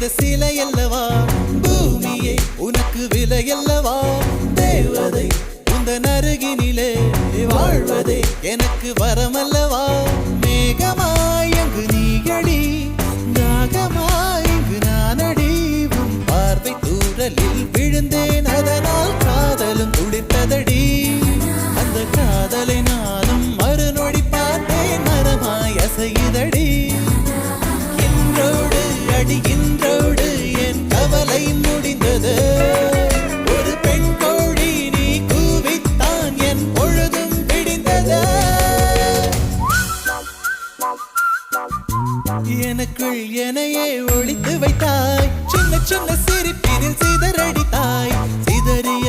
செய்த சிலையல்லவா பூமியே உனக்கு விலையல்லவா தேவதை உந்தன் அருகினிலே வாழ்வதே எனக்கு வரமல்லவா மேகமாய் அங்கு நீயடி தாகமாய் இங்கு நானடி உன் பார்வை தூரலில் விழுந்தேன் அதனால் காதலும் துடித்ததடி அந்த காதலை நானும் மறுநொடி பார்த்தேன் மரமாய் அசையுதடி இன்றோடு அடி இன்றோடு என் கவலை முடிந்தது ஒரு பெண் கோழி நீ கூவித்தான் என் பொழுதும் விடிந்தது எனக்குள் எனையே ஒளித்து வைத்தாய் சின்ன சின்ன சிரிப்பினில் சிதறடித்தாய் சிதறிய